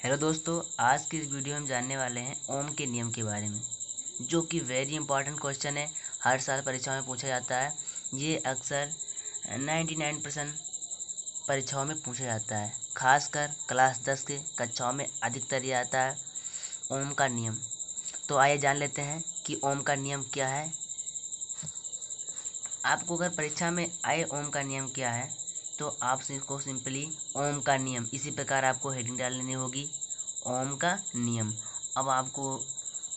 Hello दोस्तों, आज की इस वीडियो में हम जानने वाले हैं ओम के नियम के बारे में, जो कि वेरी इंपॉर्टेंट क्वेश्चन है। हर साल परीक्षाओं में पूछा जाता है। ये अक्सर 99% परीक्षाओं में पूछा जाता है, खासकर क्लास 10 के कक्षाओं में अधिकतर ये आता है ओम का नियम। तो आइए जान लेते हैं कि ओम का नियम क्या है। आपको अगर परीक्षा में आए ओम का नियम क्या है, तो आप इसको सिंपली ओम का नियम इसी प्रकार आपको हेडिंग डाल लेनी होगी, ओम का नियम। अब आपको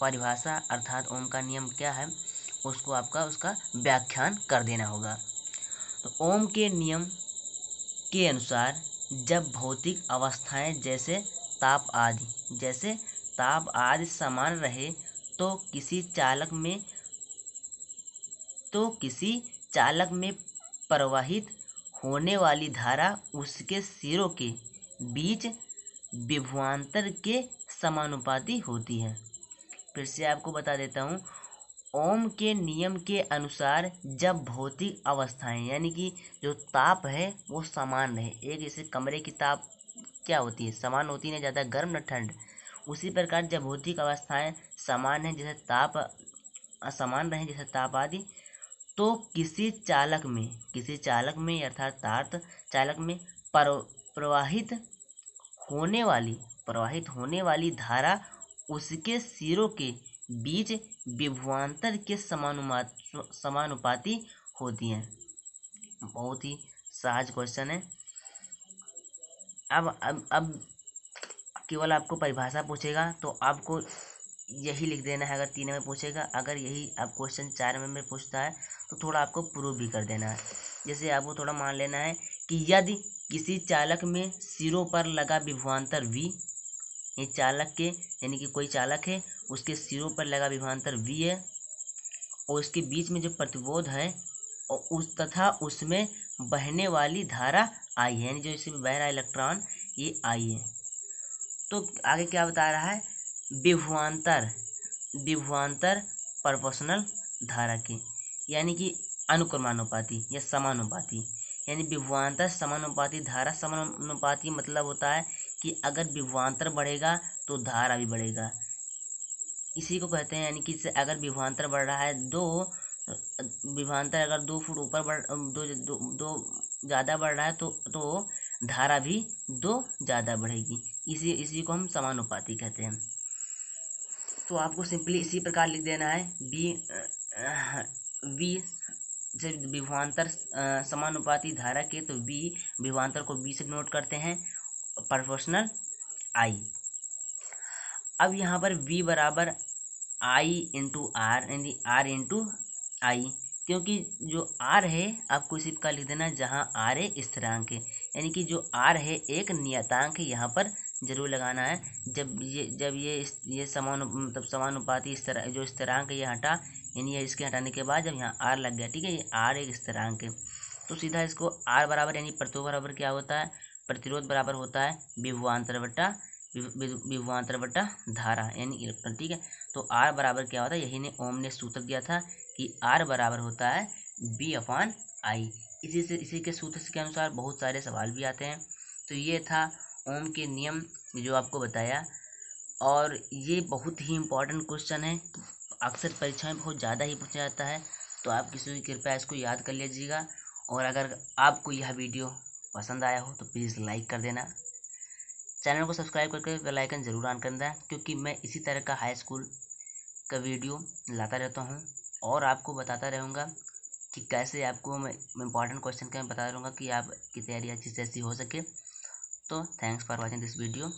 परिभाषा अर्थात ओम का नियम क्या है उसको उसका व्याख्यान कर देना होगा। तो ओम के नियम के अनुसार जब भौतिक अवस्थाएं जैसे ताप आदि समान रहे तो किसी चालक में प्रवाहित होने वाली धारा उसके सिरों के बीच विभवांतर के समानुपाती होती है। फिर से आपको बता देता हूँ, ओम के नियम के अनुसार जब भौतिक अवस्थाएं यानी कि जो ताप है वो समान रहे, एक जैसे कमरे की ताप क्या होती है, समान होती है, ज़्यादा गर्म न ठंड। उसी प्रकार जब भौतिक अवस्थाएं समान है, जैसे ताप असमान रहे जैसे ताप आदि, तो किसी चालक में अर्थात तार चालक में प्रवाहित होने वाली धारा उसके सिरों के बीच विभवांतर के समानुपाती होती है। बहुत ही सहज क्वेश्चन है। अब केवल आपको परिभाषा पूछेगा तो आपको यही लिख देना है। अगर 3 में पूछेगा, अगर यही आप क्वेश्चन 4 में पूछता है तो थोड़ा आपको प्रूव भी कर देना है। जैसे आपको थोड़ा मान लेना है कि यदि किसी चालक में सिरों पर लगा विभवांतर V, ये चालक के यानी कि कोई चालक है उसके सिरों पर लगा विभवांतर V है और उसके बीच में जो प्रतिरोध है और तथा उसमें बहने वाली धारा I है, यानी जो इसमें बह रहा है इलेक्ट्रॉन ये I है। तो आगे क्या बता रहा है, विभवांतर प्रोपोर्शनल धारा के यानी कि अनुक्रमानुपाती या समानुपाती, यानी विभवांतर समानुपाती धारा। समानुपाती मतलब होता है कि अगर विभवांतर बढ़ेगा तो धारा भी बढ़ेगा, इसी को कहते हैं। यानी कि अगर विभवांतर बढ़ रहा है विभवांतर अगर 2 फुट ऊपर दो ज़्यादा बढ़ रहा है तो धारा भी 2 ज़्यादा बढ़ेगी। इसी को हम समानुपाती कहते हैं। तो आपको सिंपली इसी प्रकार लिख देना है वी से विभवांतर समानुपाती धारा के, तो वी विभवांतर को बी से नोट करते हैं, प्रोपोर्शनल आई। अब यहाँ पर वी बराबर आई इंटू आर यानी आर इंटू आई, क्योंकि जो आर है आपको इसी प्रकार लिख देना जहाँ आर है स्थिरांक है, यानी कि जो आर है एक नियतांक है, यहाँ पर जरूर लगाना है। जब ये समानुपाती जो स्थिरांक ये हटा, यानी ये इसके हटाने के बाद जब यहाँ आर लग गया, ठीक है, ये आर एक स्थिरांक है, तो सीधा इसको आर बराबर यानी प्रतिरोध बराबर क्या होता है, प्रतिरोध बराबर होता है विभवांतर बटा धारा यानी इलेक्ट्रॉन, ठीक है। तो आर बराबर क्या होता है, यही ने ओम ने सूत्र दिया था कि आर बराबर होता है V/I। इसी के सूत्र के अनुसार बहुत सारे सवाल भी आते हैं। तो ये था ओम के नियम जो आपको बताया, और ये बहुत ही इम्पोर्टेंट क्वेश्चन है, अक्सर परीक्षा में बहुत ज़्यादा ही पूछा जाता है। तो आप किसी भी कृपया इसको याद कर लीजिएगा, और अगर आपको यह वीडियो पसंद आया हो तो प्लीज़ लाइक कर देना, चैनल को सब्सक्राइब करके बेल आइकन जरूर ऑन कर देना, क्योंकि मैं इसी तरह का हाई स्कूल का वीडियो लाता रहता हूँ और आपको बताता रहूँगा कि कैसे आपको मैं इम्पॉर्टेंट क्वेश्चन का बता रहूँगा कि आपकी तैयारी अच्छी से अच्छी हो सके। तो thanks for watching this video.